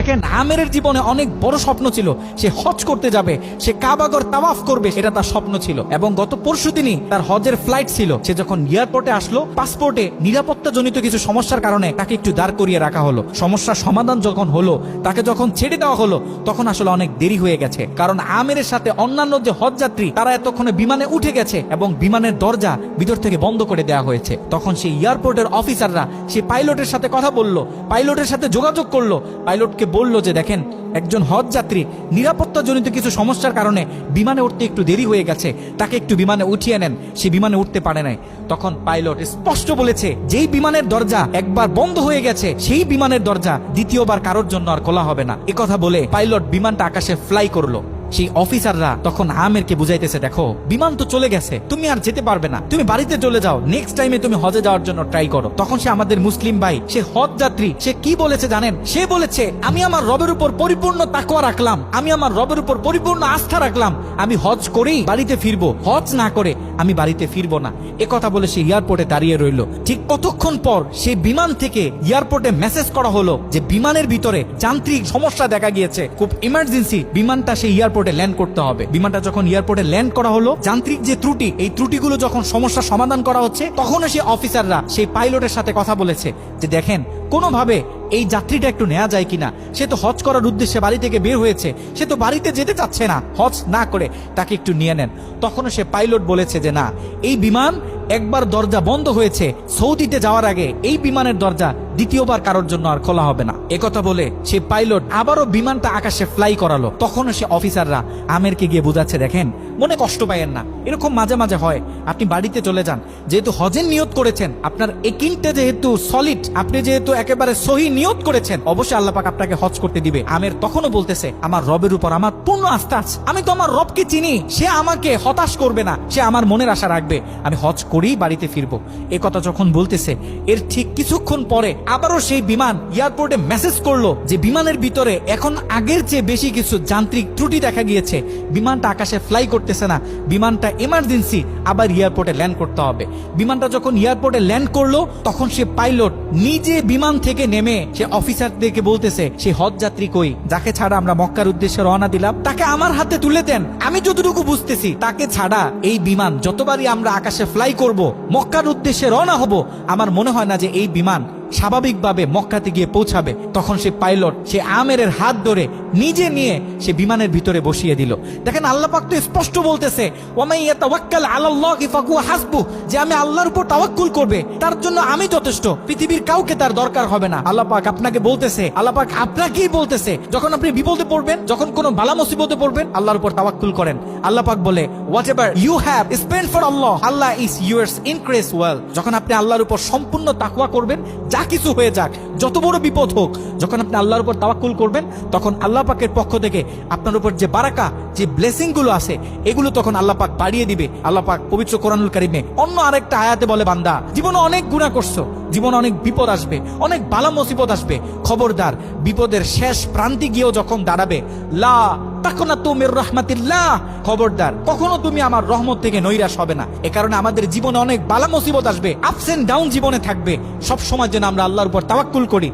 দেখেন, আমেরের জীবনে অনেক বড় স্বপ্ন ছিল, সে হজ করতে যাবে, সে কাবাগর তাওয়াফ করবে, এটা তার স্বপ্ন ছিল। এবং গত পরশুদিনই তার হজের ফ্লাইট ছিল। সে যখন এয়ারপোর্টে আসলো, পাসপোর্টে নিরাপত্তাজনিত কিছু সমস্যার কারণে তাকে একটু দাঁড় করিয়ে রাখা হলো। সমস্যার সমাধান যখন হলো, তাকে যখন ছেড়ে দেওয়া হলো, তখন আসলে অনেক দেরি হয়ে গেছে। কারণ আমেরের সাথে অন্যান্য যে হজ যাত্রী তারা এতক্ষণে বিমানে উঠে গেছে এবং বিমানের দরজা ভিতর থেকে বন্ধ করে দেওয়া হয়েছে। তখন সেই এয়ারপোর্টের অফিসাররা সেই পাইলটের সাথে কথা বললো, পাইলটের সাথে যোগাযোগ করলো, পাইলটকে বলল যে দেখেন, একজন হজ যাত্রী নিরাপত্তাজনিত কিছু সমস্যার কারণে বিমানে উঠতে একটু দেরি হয়ে গেছে, তাকে একটু বিমানে উঠিয়ে নেন, সে বিমানে উঠতে পারে নাই। তখন পাইলট স্পষ্ট বলেছে, যেই বিমানের দরজা একবার বন্ধ হয়ে গেছে, সেই বিমানের দরজা দ্বিতীয়বার কারোর জন্য আর খোলা হবে না। একথা বলে পাইলট বিমানটা আকাশে ফ্লাই করলো। সেই অফিসাররা তখন আমেরকে বুঝাইতেছে, দেখো বিমান তো চলে গেছে, তুমি আর যেতে পারবে না, তুমি বাড়িতে চলে যাও, নেক্সট টাইমে তুমি হজে যাওয়ার জন্য ট্রাই করো। তখন সে আমাদের মুসলিম ভাই, সে হজ যাত্রী, সে কি বলেছে জানেন? সে বলেছে, আমি আমার রবের উপর পরিপূর্ণ তাকওয়া রাখলাম, আমি আমার রবের উপর পরিপূর্ণ আস্থা রাখলাম, আমি হজ করেই বাড়িতে ফিরবো, হজ না করে আমি বাড়িতে ফিরবো না। একথা বলে সে এয়ারপোর্টে দাঁড়িয়ে রইল। ঠিক কতক্ষণ পর সেই বিমান থেকে এয়ারপোর্টে মেসেজ করা হলো যে বিমানের ভিতরে যান্ত্রিক সমস্যা দেখা গিয়েছে, খুব ইমার্জেন্সি, বিমানটা সেই এয়ারপোর্টে ল্যান্ড করতে হবে। বিমানটা যখন এয়ারপোর্টে ল্যান্ড করা হলো, যান্ত্রিক যে ত্রুটি, এই ত্রুটিগুলো যখন সমস্যা সমাধান করা হচ্ছে, তখন সেই অফিসাররা সেই পাইলটের সাথে কথা বলেছে যে দেখেন, কোনোভাবে এই যাত্রীটা একটু নেওয়া যায় কিনা, সে তো হজ করার উদ্দেশ্যে বাড়ি থেকে বের হয়েছে, সে তো বাড়িতে যেতে চাচ্ছে না, হজ না করে তাকে একটু নিয়ে নেন। তখনও সে পাইলট বলেছে যে না, এই বিমান একবার দরজা বন্ধ হয়েছে, সৌদিতে যাওয়ার আগে এই বিমানের দরজা দ্বিতীয়বার কারোর জন্য আর খোলা হবে না। একথা বলে সে পাইলট আবারও বিমানটা আকাশে ফ্লাই করালো। তখনও সে অফিসাররা আমেরকে গিয়ে বুঝাচ্ছে, দেখেন মনে কষ্ট পাইয়েন না, এরকম মাঝে মাঝে হয়, আপনি বাড়িতে চলে যান, যেহেতু হজের নিয়ত করেছেন, আপনার একিনটা যেহেতু সলিড, আপনি যেহেতু একেবারে সহি নিয়ত করেছেন, অবশ্যই আল্লাহ পাক আপনাকে হজ করতে দিবে। আমের তখনও বলতেছে, আমার রবের উপর আমার পূর্ণ আস্থা আছে, আমি তো আমার রবকে চিনি, সে আমাকে হতাশ করবে না, সে আমার মনের আশা রাখবে, আমি হজ করেই বাড়িতে ফিরবো। এ কথা যখন বলতেছে, এর ঠিক কিছুক্ষণ পরে আবারও সেই বিমান এয়ারপোর্টে মেসেজ করলো যে বিমানের ভিতরে এখন আগের চেয়ে বেশি কিছু যান্ত্রিক ত্রুটি দেখা গিয়েছে, বিমানটা আকাশে ফ্লাই করতেছে না, বিমানটা ইমার্জেন্সি, আবার এয়ারপোর্টে ল্যান্ড করতে হবে। বিমানটা যখন এয়ারপোর্টে ল্যান্ড করলো, তখন সে পাইলট নিজে বিমান থেকে নেমে সে অফিসারদেরকে বলতেছে, সেই হজ যাত্রী কই, যাকে ছাড়া আমরা মক্কার উদ্দেশ্যে রওনা দিলাম, তাকে আমার হাতে তুলে দেন। আমি যতটুকু বুঝতেছি, তাকে ছাড়া এই বিমান যতবারই আমরা আকাশে ফ্লাই করব, মক্কার উদ্দেশ্যে রওনা হব, আমার মনে হয় না যে এই বিমান স্বাভাবিকভাবে মক্কাতে গিয়ে পৌঁছাবে। তখন সে পাইলট সে আমেরের হাত ধরে নিজে নিয়ে সে বিমানের ভিতরে বসিয়ে দিল। দেখেন, আল্লাহ পাক তো স্পষ্ট বলতেছে, ওয়ামাই ইয়াতাওয়াক্কাল আলাল্লাহি ফাহুয়া হাসবুহ, যে আমি আল্লাহর উপর তাওয়াক্কুল করবে, তার জন্য আমি যথেষ্ট, পৃথিবীর কাউকে তার দরকার হবে না। আল্লাহ পাক আপনাকে বলতেছে, আল্লাহ পাক আপনাকেই বলতেছে, যখন আপনি বিপদে পড়বেন, যখন কোনো বালা মুসিবতে পড়বেন, আল্লাহর উপর তাওয়াক্কুল করেন। আল্লাহ পাক বলে, whatever you have spent for Allah, Allah is yours increase well. যখন আপনি আল্লাহর উপর সম্পূর্ণ তাকওয়া করবেন, যা কিছু হয়ে যাক, যত বড় বিপদ হোক, যখন আপনি আল্লাহর উপর তাওয়াক্কুল করবেন, তখন আল্লাহ পাকের পক্ষ থেকে আপনার উপর যে বারাকা, যে ব্লেসিং গুলো আছে, এগুলো তখন আল্লাহ পাক বাড়িয়ে দিবে। আল্লাহ পাক পবিত্র কোরআনুল কারীমে অন্য আরেকটা আয়াতে বলে, বান্দা জীবনে অনেক গুনাহ করছো, জীবনে অনেক বিপদ আসবে, অনেক বালা মুসিবত আসবে, খবরদার বিপদের শেষ প্রান্তে গিয়েও যখন দাঁড়াবে, লা তাকনাতু মির রাহমাতিল্লাহ, খবরদার কখনো তুমি আমার রহমত থেকে নৈরাশ হবে না। এ কারণে আমাদের জীবনে অনেক বালা মুসিবত আসবে, আপস এন্ড ডাউন জীবনে থাকবে, সব সময় যেন আমরা আল্লাহর উপর তাওয়াক্কুল করি।